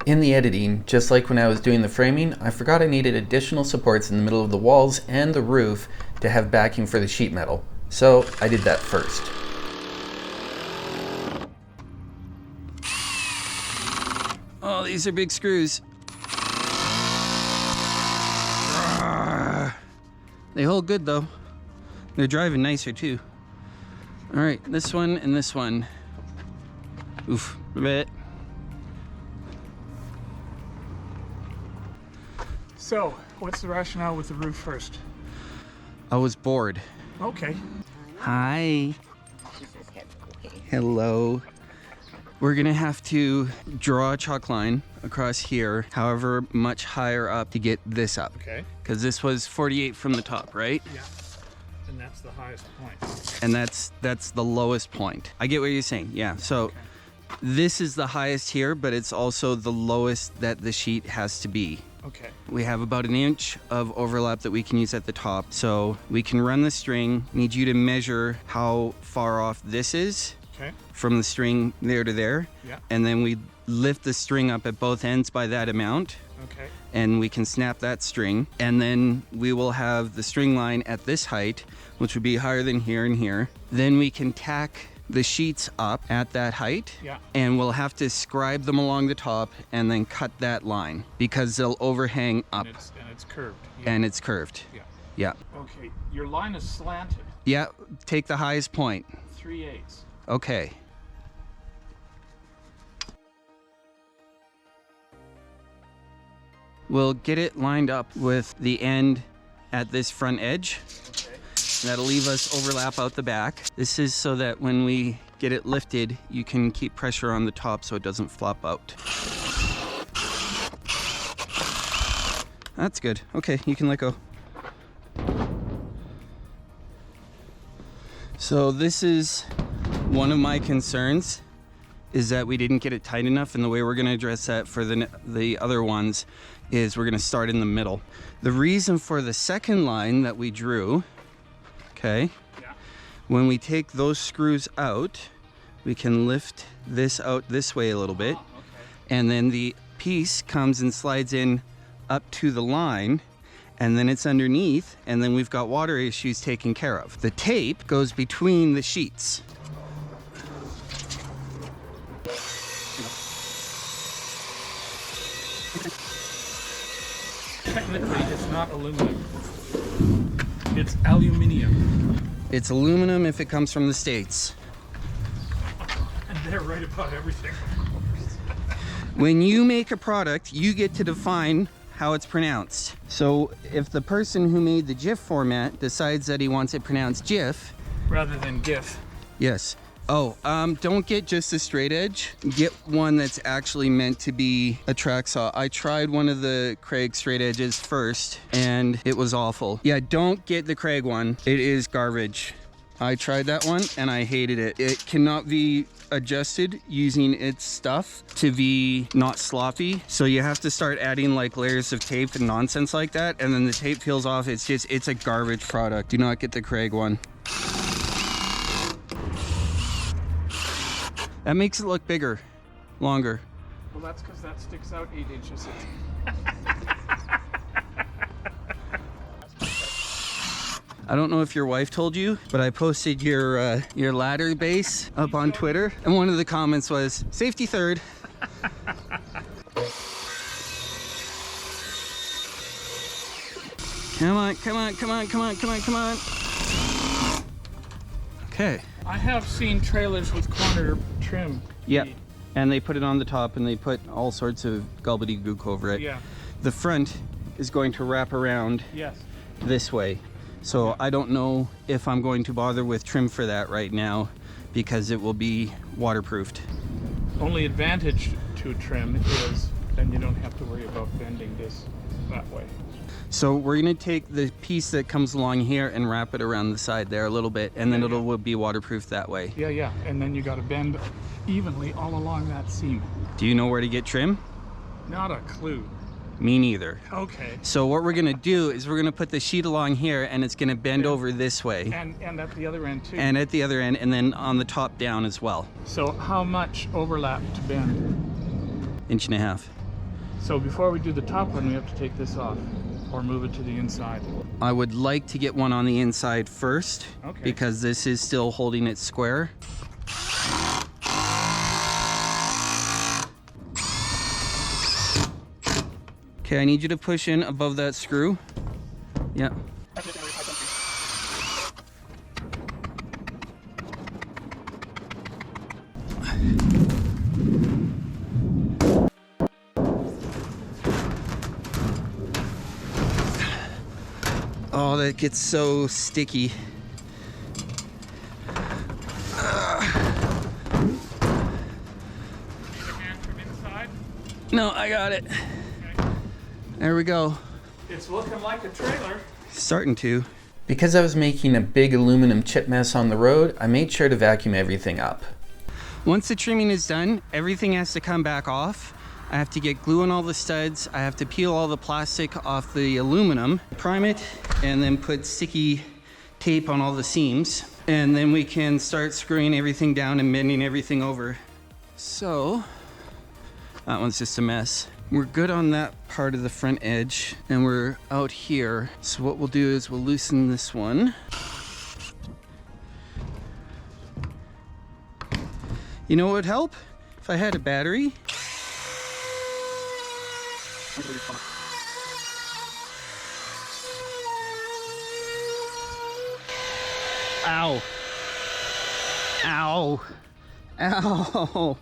In the editing, just like when I was doing the framing, I forgot I needed additional supports in the middle of the walls and the roof to have backing for the sheet metal. So I did that first. Oh, these are big screws. They hold good though. They're driving nicer too. All right, this one and this one. Oof, bleh. So, what's the rationale with the roof first? I was bored. Okay. Hi. Hello. We're gonna have to draw a chalk line across here, however much higher up to get this up. Okay. Because this was 48 from the top, right? Yeah. And that's the highest point. And that's the lowest point. I get what you're saying, yeah. So Okay. this is the highest here, but it's also the lowest that the sheet has to be. Okay. We have about an inch of overlap that we can use at the top. So we can run the string, need you to measure how far off this is. Okay. From the string there to there. Yeah. And then we lift the string up at both ends by that amount. Okay. And we can snap that string. And then we will have the string line at this height, which would be higher than here and here. Then we can tack the sheets up at that height. Yeah. And we'll have to scribe them along the top and then cut that line because they'll overhang up. And it's curved. Yeah. And it's curved. Yeah. Yeah. Okay. Your line is slanted. Yeah, take the highest point. 3/8. Okay. We'll get it lined up with the end at this front edge. Okay. That'll leave us overlap out the back. This is so that when we get it lifted, you can keep pressure on the top so it doesn't flop out. That's good. Okay, you can let go. So this is one of my concerns, is that we didn't get it tight enough, and the way we're going to address that for the other ones is we're going to start in the middle. The reason for the second line that we drew, okay, Yeah. when we take those screws out, we can lift this out this way a little bit, Okay. and then the piece comes and slides in up to the line, and then it's underneath, and then we've got water issues taken care of. The tape goes between the sheets. Technically, it's not aluminum. It's aluminium. It's aluminum if it comes from the States. And they're right about everything. When you make a product, you get to define how it's pronounced. So if the person who made the GIF format decides that he wants it pronounced GIF, Rather than GIF. yes. Oh, don't get just a straight edge. Get one that's actually meant to be a track saw. I tried one of the Craig straight edges first, and it was awful. Yeah, don't get the Craig one. It is garbage. I tried that one, and I hated it. It cannot be adjusted using its stuff to be not sloppy. So you have to start adding like layers of tape and nonsense like that, and then the tape peels off. It's a garbage product. Do not get the Craig one. That makes it look bigger, longer. Well, that's because that sticks out 8 inches. I don't know if your wife told you, but I posted your ladder base up on Twitter, and one of the comments was, safety third. Come on, come on, come on, come on, come on, come on. Okay. I have seen trailers with corner trim. Yep. And they put it on the top, and they put all sorts of gobbledygook over it. Yeah. The front is going to wrap around Yes. this way. So I don't know if I'm going to bother with trim for that right now, because it will be waterproofed. Only advantage to trim is then you don't have to worry about bending this that way. So we're gonna take the piece that comes along here and wrap it around the side there a little bit, and then it'll be waterproof that way. Yeah, yeah. And then you got to bend evenly all along that seam. Do you know where to get trim? Not a clue. Me neither. Okay. So what we're gonna do is we're gonna put the sheet along here, and it's gonna bend over this way. And at the other end too. And at the other end, and then on the top down as well. So how much overlap to bend? 1.5 inches. So before we do the top one, we have to take this off or move it to the inside. I would like to get one on the inside first, Okay. because this is still holding it square. Okay, I need you to push in above that screw. Yeah. Oh, that gets so sticky. Need a hand from inside? No, I got it. Okay. There we go. It's looking like a trailer. Starting to. Because I was making a big aluminum chip mess on the road, I made sure to vacuum everything up. Once the trimming is done, everything has to come back off. I have to get glue on all the studs. I have to peel all the plastic off the aluminum, prime it, and then put sticky tape on all the seams. And then we can start screwing everything down and bending everything over. So, that one's just a mess. We're good on that part of the front edge, and we're out here. So what we'll do is we'll loosen this one. You know what would help? If I had a battery. Ow. Ow. Ow.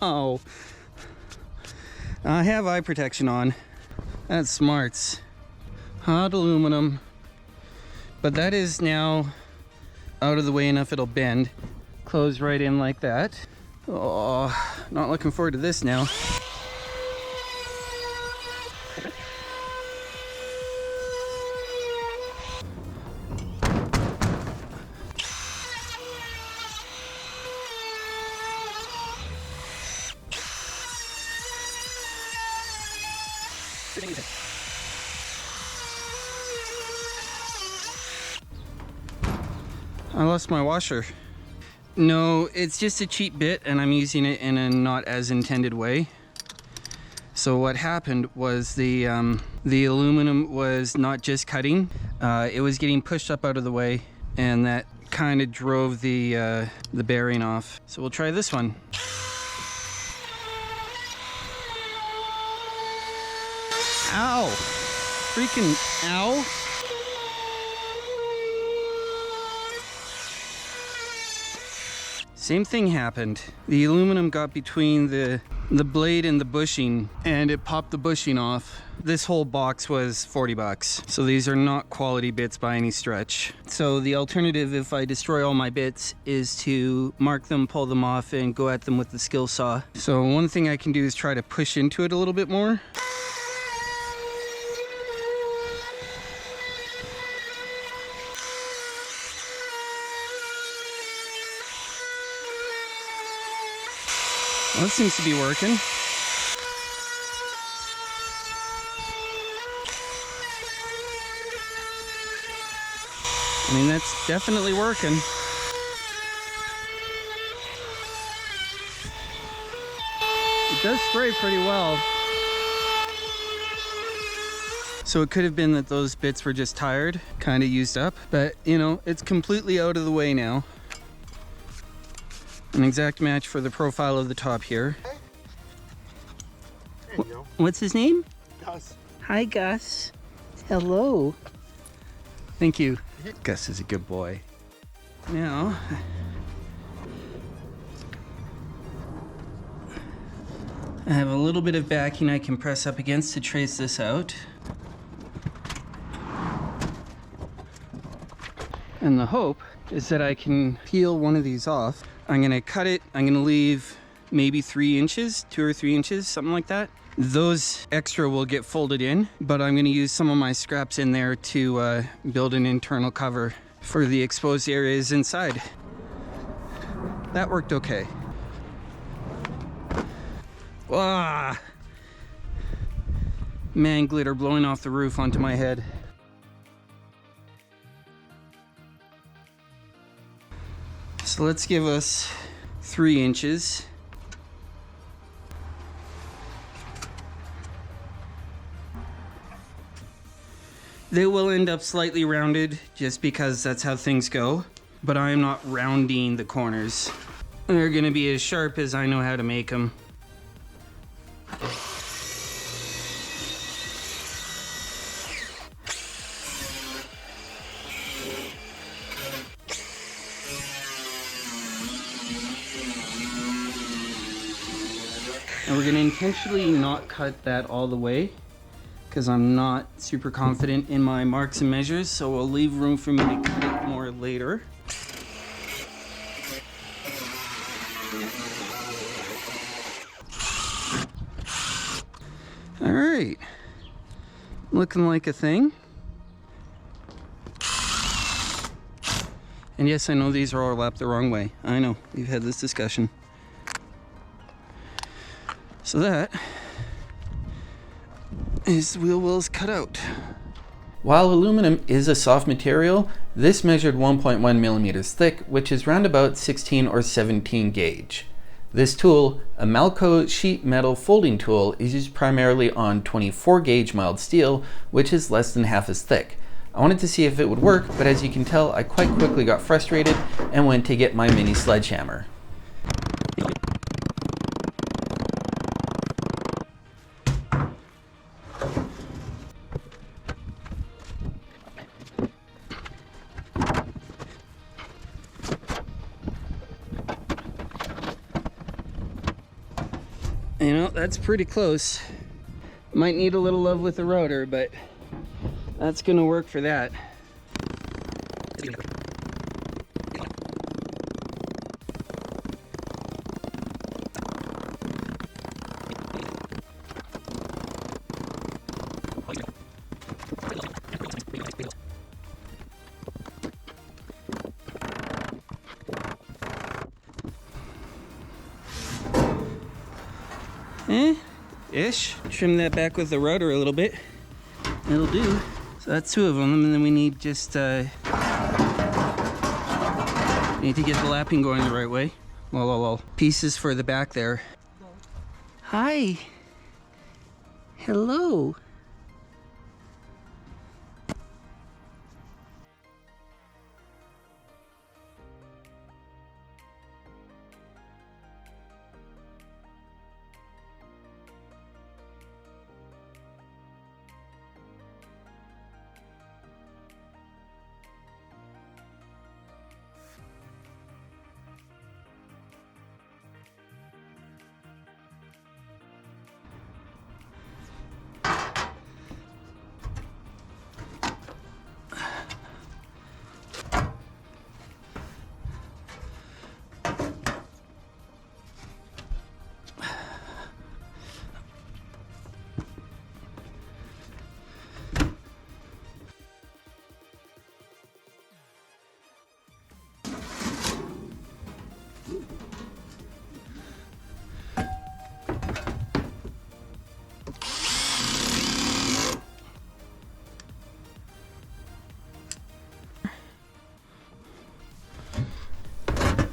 Ow. I have eye protection on. That's smarts. Hot aluminum. But that is now out of the way enough it'll bend. Close right in like that. Oh, not looking forward to this now. I lost my washer. No, it's just a cheap bit and I'm using it in a not as intended way. So what happened was the aluminum was not just cutting, it was getting pushed up out of the way, and that kind of drove the bearing off. So we'll try this one. Ow! Freaking ow! Same thing happened. The aluminum got between the blade and the bushing, and it popped the bushing off. This whole box was 40 bucks. So these are not quality bits by any stretch. So the alternative, if I destroy all my bits, is to mark them, pull them off, and go at them with the skill saw. So one thing I can do is try to push into it a little bit more. Well, that seems to be working. I mean, that's definitely working. It does spray pretty well. So it could have been that those bits were just tired, kind of used up, but you know, it's completely out of the way now. An exact match for the profile of the top here. There you go. What's his name? Gus. Hi, Gus. Hello. Thank you. Gus is a good boy. Now, I have a little bit of backing I can press up against to trace this out. And the hope is that I can peel one of these off. I'm gonna cut it, I'm gonna leave maybe 3 inches, 2 or 3 inches, something like that. Those extra will get folded in, but I'm gonna use some of my scraps in there to build an internal cover for the exposed areas inside. That worked okay. Ah! Man, glitter blowing off the roof onto my head. So let's give us 3 inches. They will end up slightly rounded just because that's how things go, but I am not rounding the corners. They're gonna be as sharp as I know how to make them. And we're gonna intentionally not cut that all the way because I'm not super confident in my marks and measures, so we'll leave room for me to cut it more later. All right, looking like a thing. And yes, I know these are all lapped the wrong way. I know, we've had this discussion. So that is the wheel wells cut out. While aluminum is a soft material, this measured 1.1 millimeters thick, which is round about 16 or 17 gauge. This tool, a Malco sheet metal folding tool, is used primarily on 24 gauge mild steel, which is less than half as thick. I wanted to see if it would work, but as you can tell, I quite quickly got frustrated and went to get my mini sledgehammer. You know, that's pretty close. Might need a little love with the rotor, but that's gonna work for that. Ish. Trim that back with the rotor a little bit. It'll do. So that's two of them, and then we need just need to get the lapping going the right way. Well. Pieces for the back there. Hi. Hello.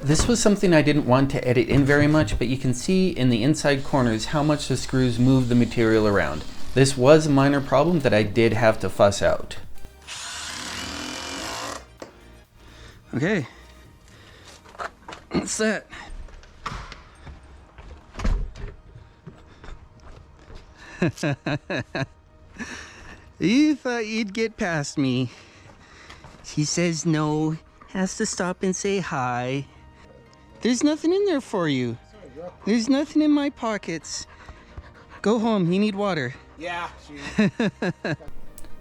This was something I didn't want to edit in very much, but you can see in the inside corners how much the screws move the material around. This was a minor problem that I did have to fuss out. Okay. What's that? You thought you'd get past me. She says no, has to stop and say hi. There's nothing in there for you. There's nothing in my pockets. Go home, you need water. Yeah. The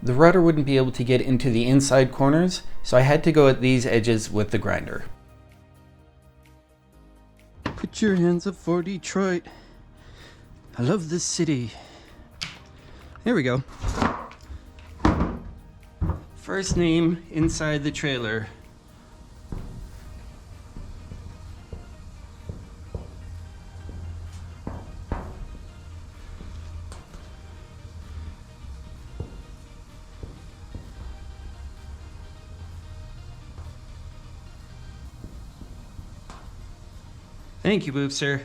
rudder wouldn't be able to get into the inside corners, so I had to go at these edges with the grinder. Put your hands up for Detroit. I love this city. There we go. First name inside the trailer. Thank you, Boop Sir.